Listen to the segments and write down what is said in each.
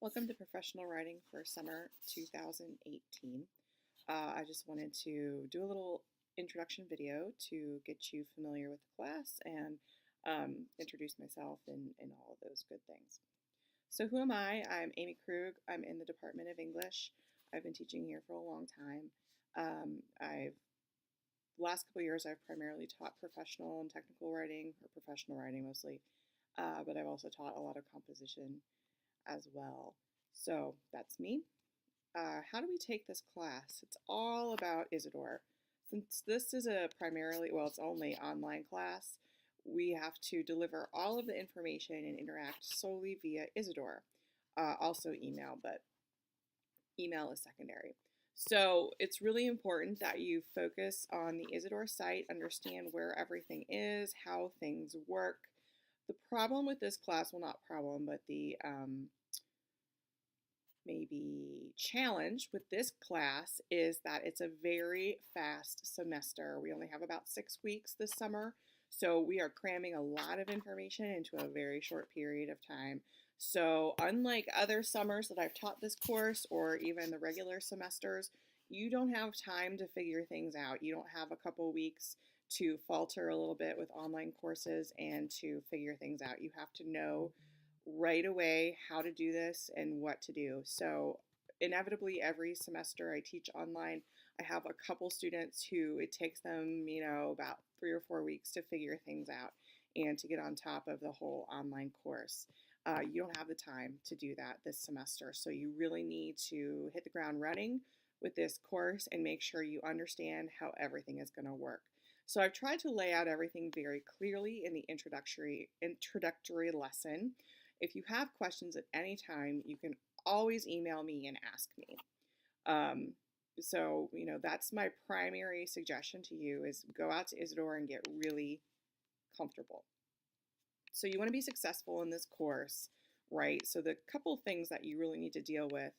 Welcome to Professional Writing for Summer 2018. I just wanted to do a little introduction video to get you familiar with the class and introduce myself and all of those good things. So who am I? I'm Amy Krug. I'm in the Department of English. I've been teaching here for a long time. The last couple of years I've primarily taught professional and technical writing, or professional writing mostly, but I've also taught a lot of composition as well. So that's me. How do we take this class? It's all about Isidore. Since this is it's only online class, we have to deliver all of the information and interact solely via Isidore. Also email, but email is secondary. So it's really important that you focus on the Isidore site, understand where everything is, how things work. The problem with this class, well, not problem, but the maybe challenge with this class is that it's a very fast semester. We only have about 6 weeks this summer, so we are cramming a lot of information into a very short period of time. So unlike other summers that I've taught this course, or even the regular semesters, you don't have time to figure things out. You don't have a couple weeks to falter a little bit with online courses and to figure things out. You have to know right away how to do this and what to do. So inevitably every semester I teach online. I have a couple students who it takes them, about 3 or 4 weeks to figure things out and to get on top of the whole online course. You don't have the time to do that this semester, so you really need to hit the ground running with this course and make sure you understand how everything is going to work. So I've tried to lay out everything very clearly in the introductory lesson. If you have questions at any time, you can always email me and ask me. That's my primary suggestion to you is go out to Isidore and get really comfortable. So you want to be successful in this course, right? So the couple things that you really need to deal with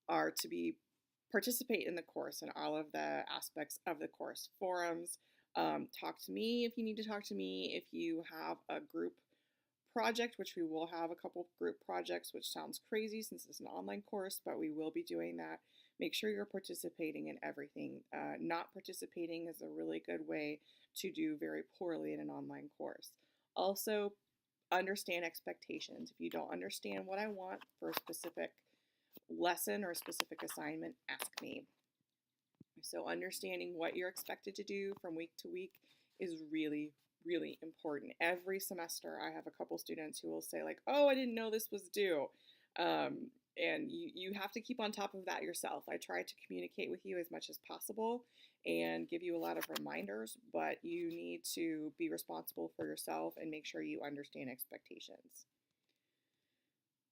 are to participate in the course and all of the aspects of the course. Forums, talk to me if you need to talk to me. If you have a group project, which we will have a couple group projects, which sounds crazy since it's an online course, but we will be doing that. Make sure you're participating in everything. Not participating is a really good way to do very poorly in an online course. Also, understand expectations. If you don't understand what I want for a specific lesson or a specific assignment, ask me. So understanding what you're expected to do from week to week is really, really important. Every semester I have a couple students who will say like, oh, I didn't know this was due. And you have to keep on top of that yourself. I try to communicate with you as much as possible and give you a lot of reminders, but you need to be responsible for yourself and make sure you understand expectations.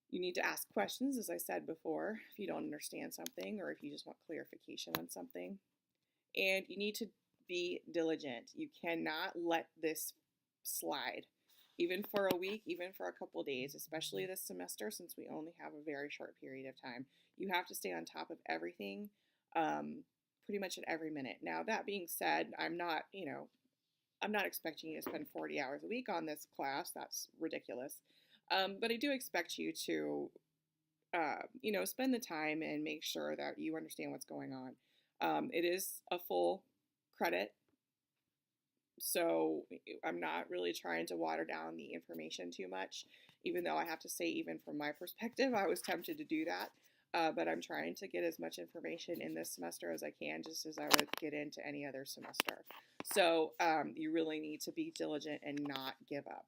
You need to ask questions, as I said before, if you don't understand something or if you just want clarification on something. And you need to be diligent. You cannot let this slide, even for a week, even for a couple days, especially this semester since we only have a very short period of time. You have to stay on top of everything pretty much at every minute. Now, that being said, I'm not expecting you to spend 40 hours a week on this class. That's ridiculous. But I do expect you to, spend the time and make sure that you understand what's going on. It is a full credit, so I'm not really trying to water down the information too much, even though I have to say, even from my perspective, I was tempted to do that. But I'm trying to get as much information in this semester as I can, just as I would get into any other semester. So you really need to be diligent and not give up.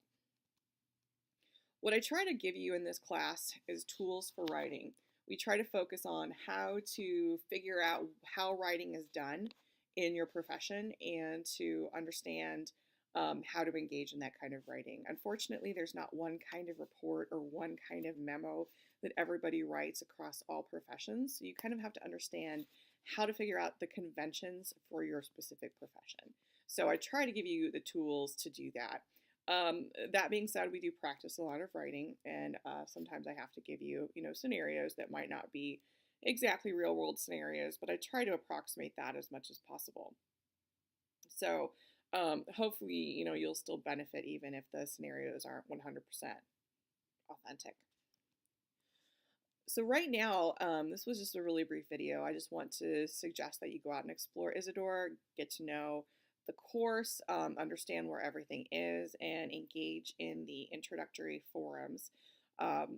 What I try to give you in this class is tools for writing. We try to focus on how to figure out how writing is done in your profession and to understand how to engage in that kind of writing. Unfortunately, there's not one kind of report or one kind of memo that everybody writes across all professions. So you kind of have to understand how to figure out the conventions for your specific profession. So I try to give you the tools to do that. That being said, we do practice a lot of writing, and sometimes I have to give you, scenarios that might not be exactly real world scenarios, but I try to approximate that as much as possible. So hopefully, you'll still benefit even if the scenarios aren't 100% authentic. So right now, this was just a really brief video. I just want to suggest that you go out and explore Isidore, get to know the course, understand where everything is, and engage in the introductory forums.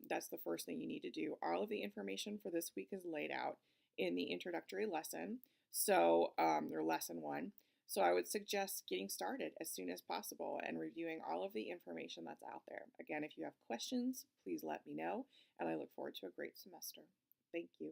That's the first thing you need to do. All of the information for this week is laid out in the introductory lesson, so or lesson one. So I would suggest getting started as soon as possible and reviewing all of the information that's out there. Again, if you have questions, please let me know, and I look forward to a great semester. Thank you.